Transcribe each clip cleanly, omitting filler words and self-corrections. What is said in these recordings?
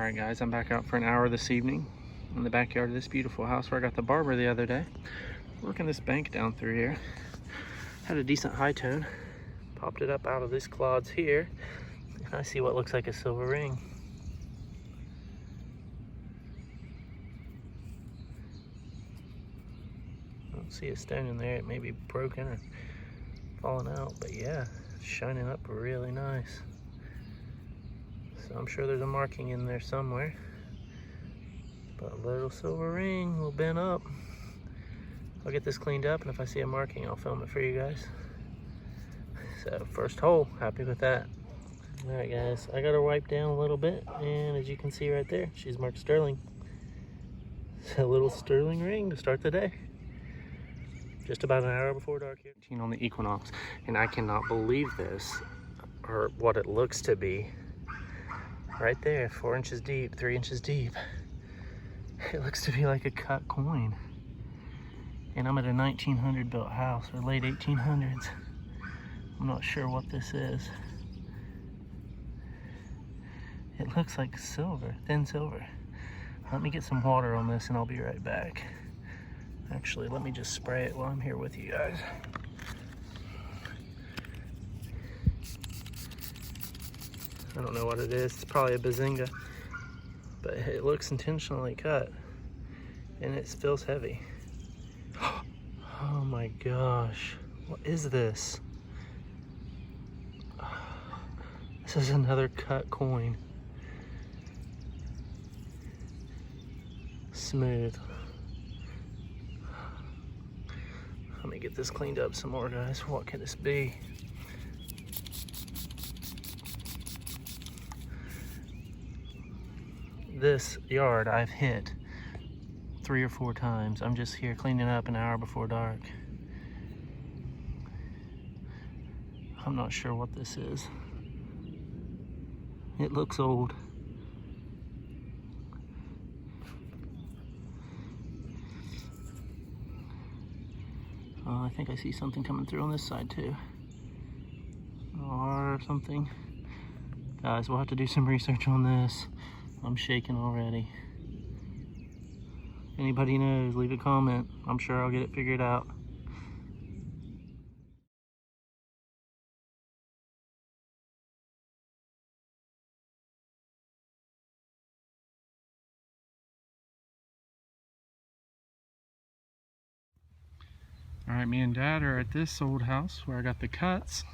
Alright guys, I'm back out for an hour this evening in the backyard of this beautiful house where I got the barber the other day. Working this bank down through here. Had a decent high tone. Popped it up out of these clods here. And I see what looks like a silver ring. I don't see a stone in there. It may be broken or falling out, but yeah, it's shining up really nice. So I'm sure there's a marking in there somewhere. But a little silver ring, a little bent up. I'll get this cleaned up, and if I see a marking, I'll film it for you guys. So first hole, happy with that. All right guys, I got her wiped down a little bit, and as you can see right there, she's marked sterling. It's a little sterling ring to start the day. Just about an hour before dark here. On the equinox, and I cannot believe this, or what it looks to be. Right there, 4 inches deep, 3 inches deep. It looks to be like a cut coin. And I'm at a 1900 built house, or late 1800s. I'm not sure what this is. It looks like silver, thin silver. Let me get some water on this and I'll be right back. Actually, let me just spray it while I'm here with you guys. I don't know what it is. It's probably a bazinga, but it looks intentionally cut and it feels heavy. Oh my gosh, what is this? This is another cut coin. Smooth. Let me get this cleaned up some more, guys. What could this be? This yard I've hit 3 or 4 times. I'm just here cleaning up an hour before dark. I'm not sure what this is. It looks old. I think I see something coming through on this side too. Or something. Guys, we'll have to do some research on this. I'm shaking already. Anybody knows, leave a comment. I'm sure I'll get it figured out. Alright, me and Dad are at this old house where I got the cuts.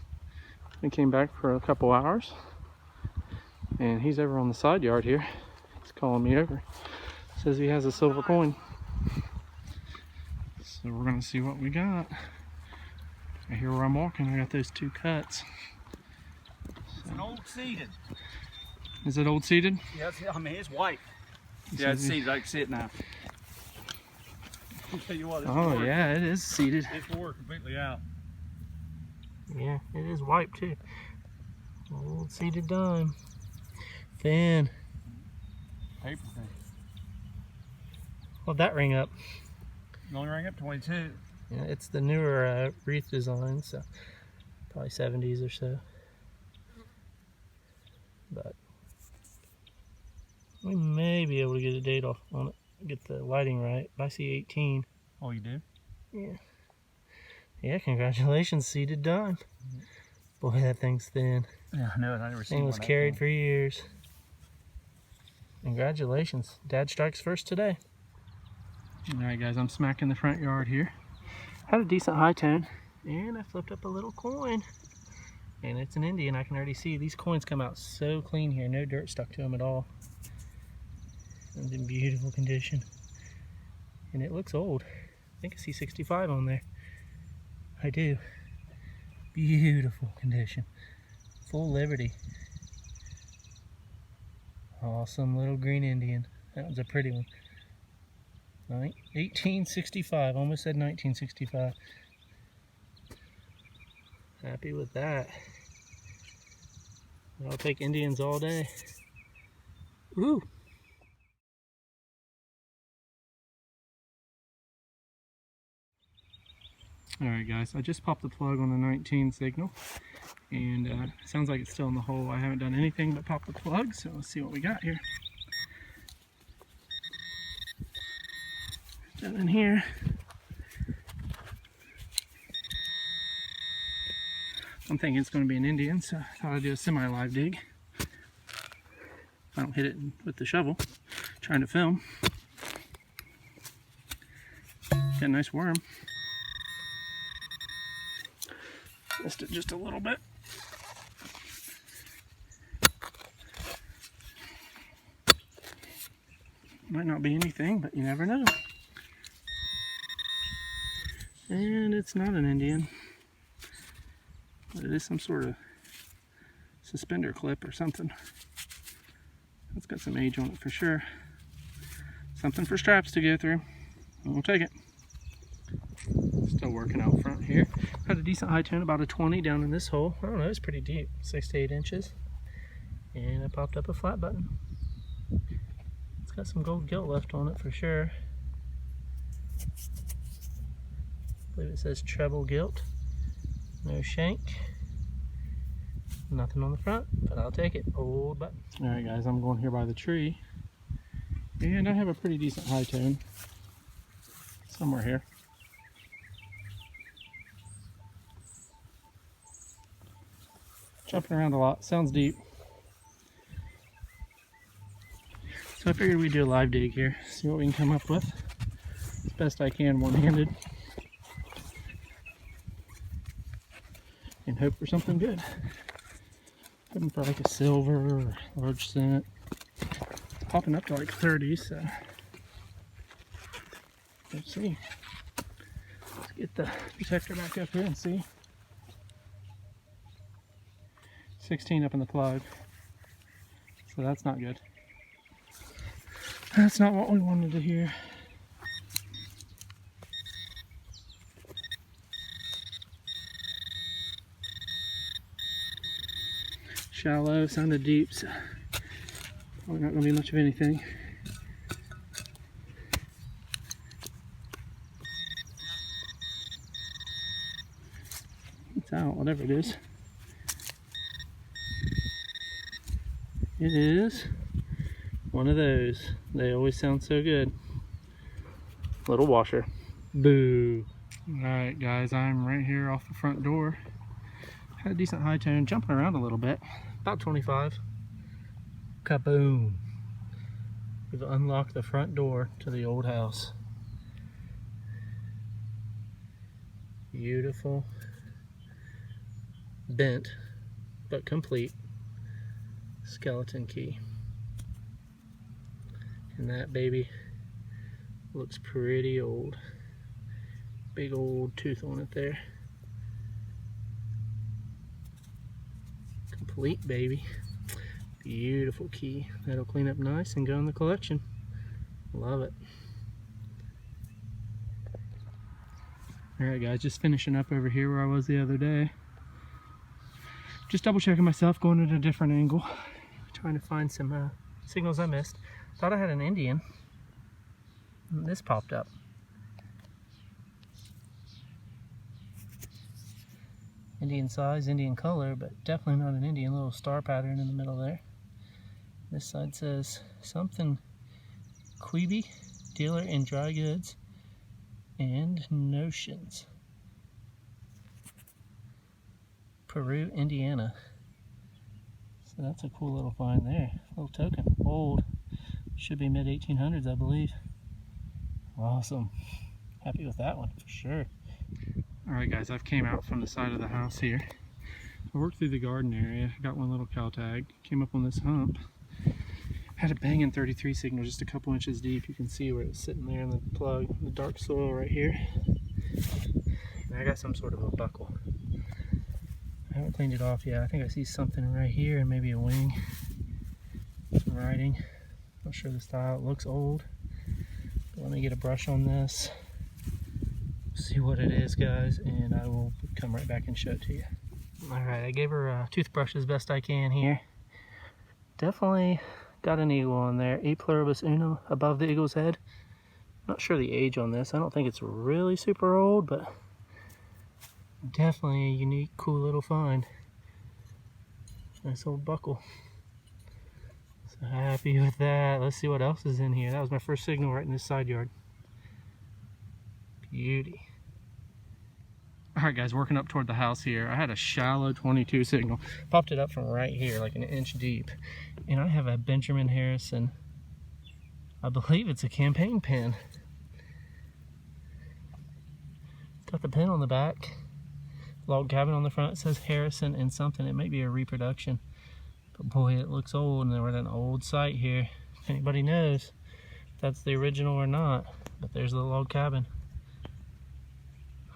We came back for a couple hours. And he's over on the side yard here. He's calling me over. Says he has a silver coin. So we're gonna see what we got. Right here where I'm walking, I got those 2 cuts. It's an old seeded. Is it old seeded? Yeah, I mean it's white. Yeah, it's seeded. I can see it now. I'll tell you what, oh yeah, it is seeded. It's wore completely out. Yeah, it is white too. Old seeded dime. Thin. Paper thing. What'd that ring up? It only rang up 22. Yeah, it's the newer wreath design, so probably 70s or so. But we may be able to get a date off on it, get the lighting right. But I see 18. Oh, you do? Yeah. Yeah, congratulations, seeded dime. Boy, that thing's thin. Yeah, I know it. I never seen Thing one. was carried for years. Congratulations. Dad strikes first today. Alright guys, I'm smacking the front yard here. Had a decent high tone. And I flipped up a little coin. And it's an Indian. I can already see these coins come out so clean here. No dirt stuck to them at all. And in beautiful condition. And it looks old. I think I see 65 on there. I do. Beautiful condition. Full Liberty. Awesome little green Indian. That was a pretty one. 1865. Almost said 1965. Happy with that. I'll take Indians all day. Ooh. Alright guys, I just popped the plug on the 19 signal, and it sounds like it's still in the hole. I haven't done anything but pop the plug, so let's see what we got here. Down in here. I'm thinking it's going to be an Indian, so I thought I'd do a semi-live dig. I don't hit it with the shovel, trying to film. Got a nice worm. Missed it just a little bit. Might not be anything, but you never know. And it's not an Indian. But it is some sort of suspender clip or something. It's got some age on it for sure. Something for straps to go through. We'll take it. Still working out front here. Had a decent high tone, about a 20 down in this hole. I don't know, it's pretty deep, 6 to 8 inches. And I popped up a flat button. It's got some gold gilt left on it for sure. I believe it says treble gilt. No shank. Nothing on the front, but I'll take it. Old button. Alright guys, I'm going here by the tree. And I have a pretty decent high tone. Somewhere here. Jumping around a lot. Sounds deep. So I figured we'd do a live dig here. See what we can come up with. As best I can one-handed. And hope for something good. Hoping for like a silver or large cent. It's popping up to like 30, so let's see. Let's get the detector back up here and see. 16 up in the plug. So that's not good. That's not what we wanted to hear. Shallow, sounded deep, so probably not going to be much of anything. It's out, whatever it is. It is one of those. They always sound so good. Little washer. Boo. Alright guys, I'm right here off the front door. Had a decent high tone, jumping around a little bit. About 25. Kaboom. We've unlocked the front door to the old house. Beautiful. Bent, but complete skeleton key. And that baby looks pretty old. Big old tooth on it there. Complete baby. Beautiful key. That'll clean up nice and go in the collection. Love it. Alright guys, just finishing up over here where I was the other day. Just double checking myself, going at a different angle. Trying to find some signals I missed. Thought I had an Indian. And this popped up. Indian size, Indian color, but definitely not an Indian. Little star pattern in the middle there. This side says something Queeby, dealer in dry goods and notions. Peru, Indiana. So that's a cool little find there. Little token. Old. Should be mid-1800s, I believe. Awesome. Happy with that one for sure. Alright guys, I've came out from the side of the house here. I worked through the garden area, got one little cow tag, came up on this hump. Had a banging 33 signal just a couple inches deep. You can see where it's sitting there in the plug, the dark soil right here. And I got some sort of a buckle. I haven't cleaned it off yet. I think I see something right here and maybe a wing. Some writing. Not sure the style. It looks old. But let me get a brush on this. See what it is, guys, and I will come right back and show it to you. Alright, I gave her a toothbrush as best I can here. Definitely got an eagle on there. E pluribus unum above the eagle's head. Not sure the age on this. I don't think it's really super old, but definitely a unique, cool little find. Nice old buckle. So happy with that. Let's see what else is in here. That was my first signal right in this side yard. Beauty. Alright guys, working up toward the house here. I had a shallow 22 signal. Popped it up from right here, like an inch deep. And I have a Benjamin Harrison, I believe it's a campaign pin. It's got the pin on the back. Log cabin on the front. It says Harrison and something. It might be a reproduction. But boy, it looks old, and we're at an old site here. If anybody knows if that's the original or not. But there's the log cabin.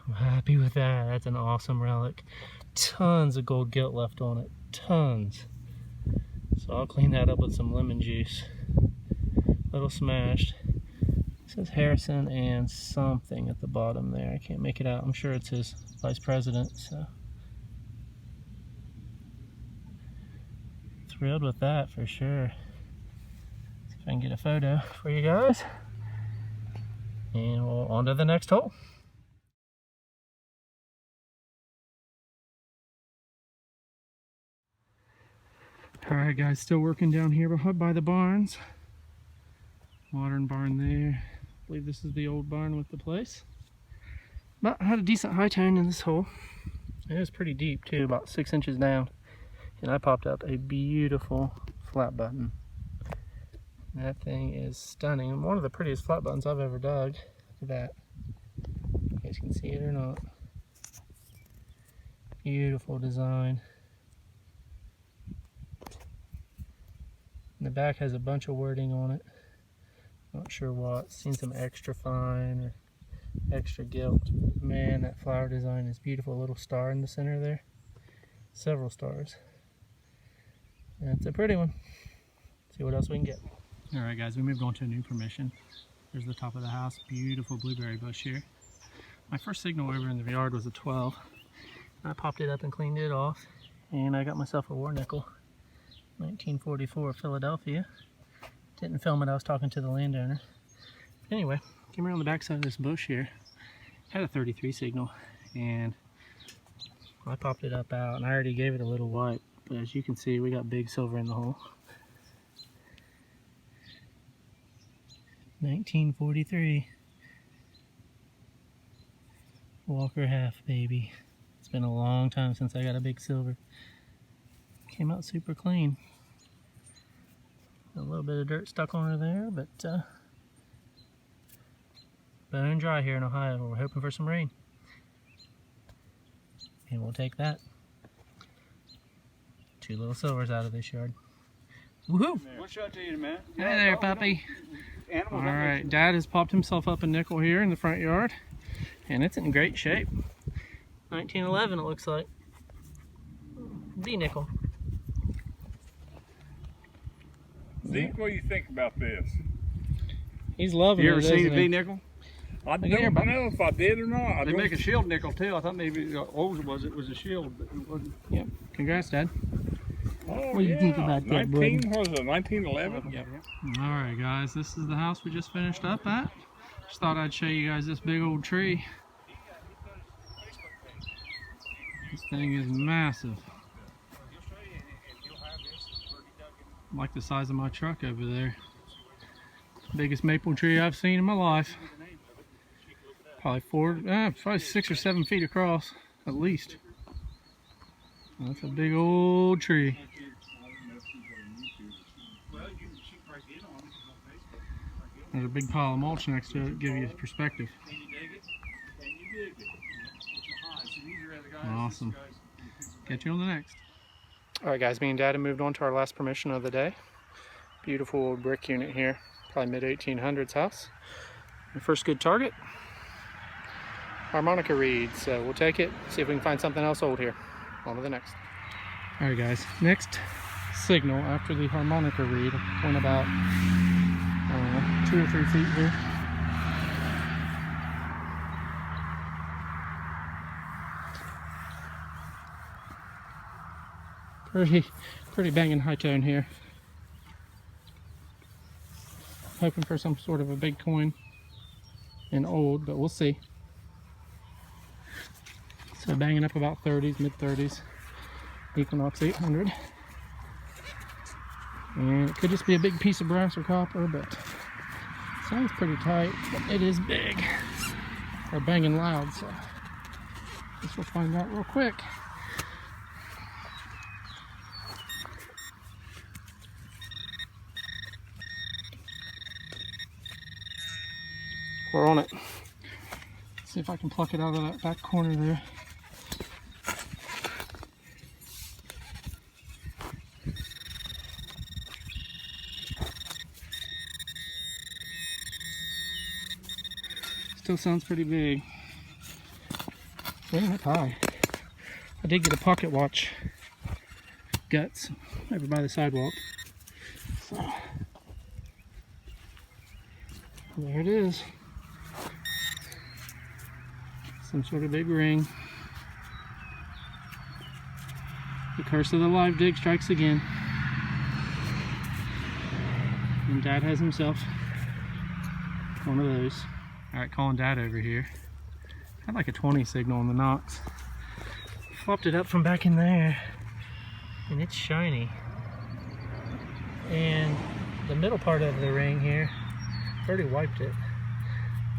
I'm happy with that. That's an awesome relic. Tons of gold gilt left on it. Tons. So I'll clean that up with some lemon juice. A little smashed. It says Harrison and something at the bottom there. I can't make it out. I'm sure it's his vice president. So thrilled with that for sure. See if I can get a photo for you guys. And we'll on to the next hole. Alright guys, still working down here by the barns. Modern barn there. I believe this is the old barn with the place. But I had a decent high tone in this hole. It was pretty deep too, about 6 inches down. And I popped up a beautiful flat button. That thing is stunning. One of the prettiest flat buttons I've ever dug. Look at that. You guys can see it or not. Beautiful design. And the back has a bunch of wording on it. Not sure what. Seen some extra fine or extra gilt. Man, that flower design is beautiful. A little star in the center there. Several stars. That's a pretty one. See what else we can get. Alright guys, we moved on to a new permission. There's the top of the house. Beautiful blueberry bush here. My first signal over in the yard was a 12. I popped it up and cleaned it off. And I got myself a war nickel. 1944 Philadelphia. Didn't film it, I was talking to the landowner. Anyway, came around the back side of this bush here. Had a 33 signal and I popped it up out and I already gave it a little wipe. But as you can see, we got big silver in the hole. 1943. Walker half, baby. It's been a long time since I got a big silver. Came out super clean. A little bit of dirt stuck on her there, but bone dry here in Ohio. We're hoping for some rain. And we'll take that. 2 little silvers out of this yard. Woohoo! What shot to you, man? Hey there, puppy. Alright, Dad has popped himself up a nickel here in the front yard. And it's in great shape. 1911 it looks like. V-nickel. Zeke, what do you think about this? He's loving it. You ever seen a V-nickel? I don't know if I did or not. They make a shield nickel too. I thought maybe old it was a shield, but it wasn't. Yep. Congrats, Dad. Oh, What do you think about that, bud? 1911? Yep. Alright guys, this is the house we just finished up at. Just thought I'd show you guys this big old tree. This thing is massive. Like the size of my truck over there. Biggest maple tree I've seen in my life. Probably 6 or 7 feet across, at least. That's a big old tree. There's a big pile of mulch next to it to give you perspective. Awesome. Catch you on the next. Alright guys, me and Dad have moved on to our last permission of the day. Beautiful old brick unit here. Probably mid-1800s house. The first good target. Harmonica reed. So we'll take it, see if we can find something else old here. On to the next. Alright guys, next signal after the harmonica reed. Went about 2 or 3 feet here. Pretty banging high tone here. Hoping for some sort of a big coin and old, but we'll see. So banging up about 30s, mid 30s, Equinox 800. And it could just be a big piece of brass or copper, but sounds pretty tight, but it is big. are banging loud, so guess we'll find out real quick. We're on it. See if I can pluck it out of that back corner there. Still sounds pretty big. Way up high. I did get a pocket watch guts over by the sidewalk. So there it is. Some sort of big ring. The curse of the live dig strikes again. And Dad has himself one of those. Alright, calling Dad over here. Had like a 20 signal on the Knox. Flopped it up from back in there. And it's shiny. And the middle part of the ring here, I've already wiped it.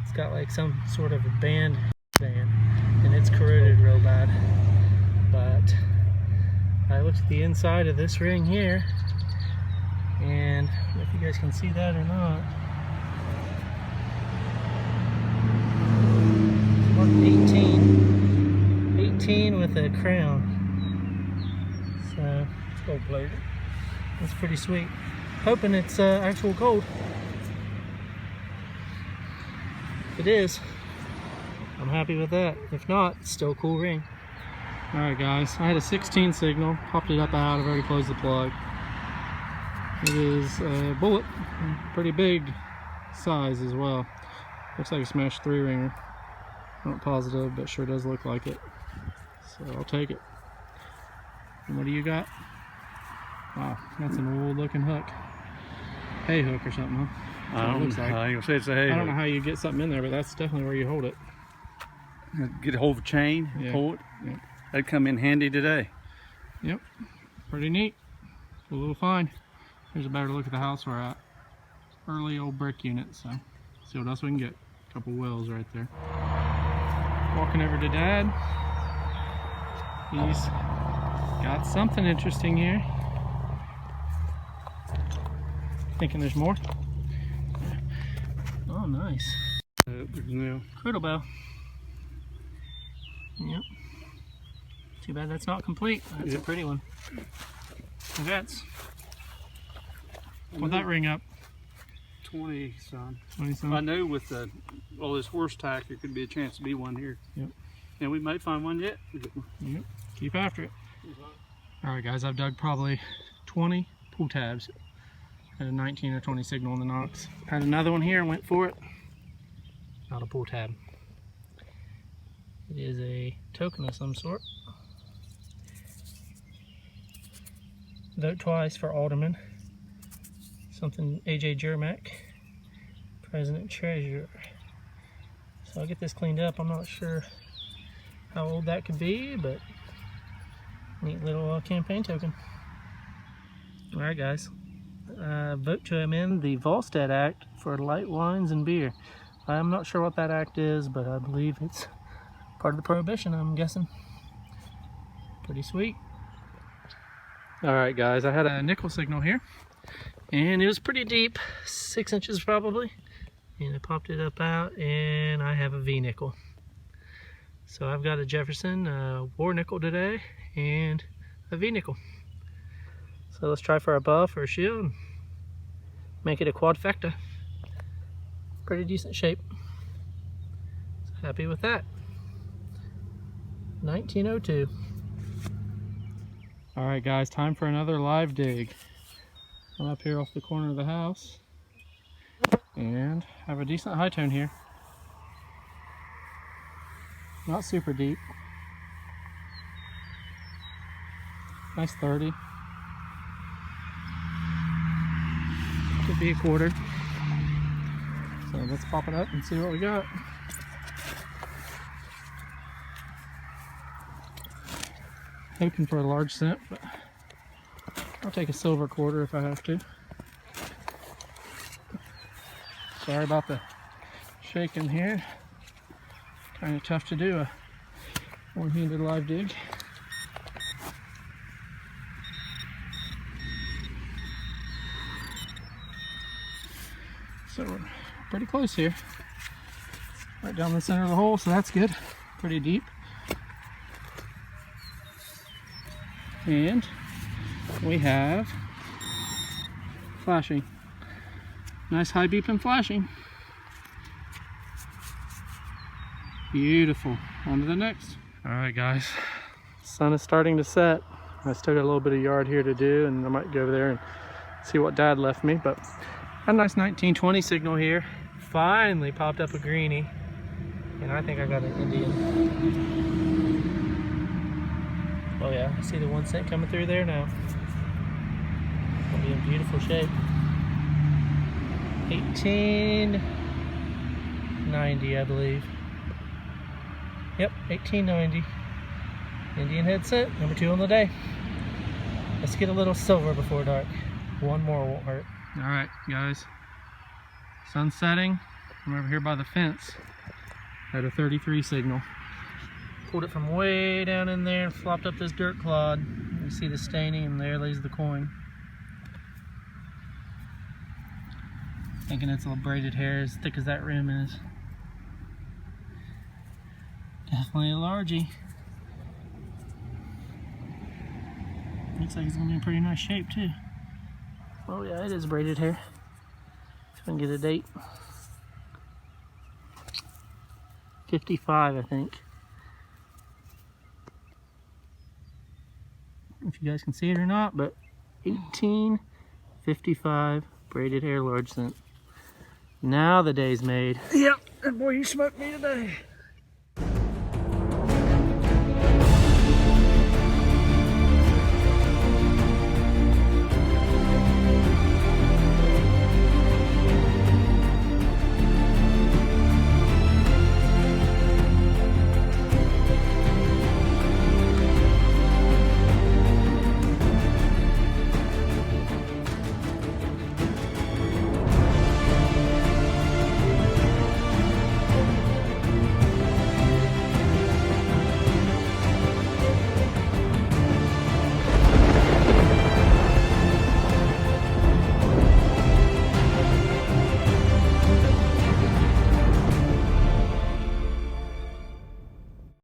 It's got like some sort of a band. And it's corroded real bad. But I looked at the inside of this ring here. And I don't know if you guys can see that or not. 18 with a crown. So it's gold plated. That's pretty sweet. Hoping it's actual gold. If it is, I'm happy with that. If not, it's still a cool ring. Alright guys, I had a 16 signal, popped it up out, I've already closed the plug. It is a bullet, pretty big size as well. Looks like a smashed 3-ringer. Not positive, but sure does look like it. So I'll take it. And what do you got? Wow, that's an old looking hook. Hay hook or something, huh? I don't know. Say it's a hay I don't know hook. how you get something in there, but that's definitely where you hold it. Get a hold of a chain, Yeah. pull it. Yep. That'd come in handy today. Yep, pretty neat. A little fine. Here's a better look at the house we're at. Early old brick unit, so see what else we can get. A couple wells right there. Walking over to Dad. He's got something interesting here. Thinking there's more? Oh, nice. Yeah. Cradle bell. Yep. Too bad that's not complete. That's a pretty one. Congrats. Pull that ring up. 20 some. 20 I some. know with all this horse tack, there could be a chance to be one here. Yep. And we might find one yet. Yep. Keep after it. Alright guys, I've dug probably 20 pull tabs. Had a 19 or 20 signal on the Knox. Had another one here and went for it. Not a pull tab. It is a token of some sort. Vote twice for Alderman. Something AJ Jermack. President Treasurer. So I'll get this cleaned up. I'm not sure how old that could be, but neat little campaign token. Alright guys. Vote to amend the Volstead Act for light wines and beer. I'm not sure what that act is, but I believe it's part of the prohibition, I'm guessing. Pretty sweet. Alright guys, I had a nickel signal here, and it was pretty deep, 6 inches probably, and I popped it up out, and I have a V nickel. So I've got a Jefferson war nickel today, and a V nickel. So let's try for a buff or a shield, make it a quadfecta. Pretty decent shape. So happy with that. 1902. Alright guys, time for another live dig. I'm up here off the corner of the house and have a decent high tone here. Not super deep. Nice 30. Could be a quarter. So let's pop it up and see what we got. Hoping for a large cent, but I'll take a silver quarter if I have to. Sorry about the shaking here. Kind of tough to do a one-handed live dig. So we're pretty close here. Right down the center of the hole, so that's good. Pretty deep. And we have flashing. Nice high beep and flashing. Beautiful. On to the next. Alright guys, sun is starting to set. I still got a little bit of yard here to do, and I might go over there and see what Dad left me, but a nice 1920 signal here. Finally popped up a greenie, and I think I got an Indian. Oh yeah, I see the 1 cent coming through there now. It'll be in beautiful shape. 1890, I believe. Yep, 1890. Indian head scent, number 2 on the day. Let's get a little silver before dark. One more won't hurt. Alright guys, sun setting. I'm over here by the fence at a 33 signal. Pulled it from way down in there and flopped up this dirt clod. You see the staining, and there lays the coin. Thinking it's a little braided hair as thick as that rim is. Definitely a largie. Looks like it's gonna be in pretty nice shape too. Oh yeah, it is braided hair. See if I can get a date. 55, I think. If you guys can see it or not, but 1855 braided hair large cent. Now the day's made. Yep, and boy, you smoked me today.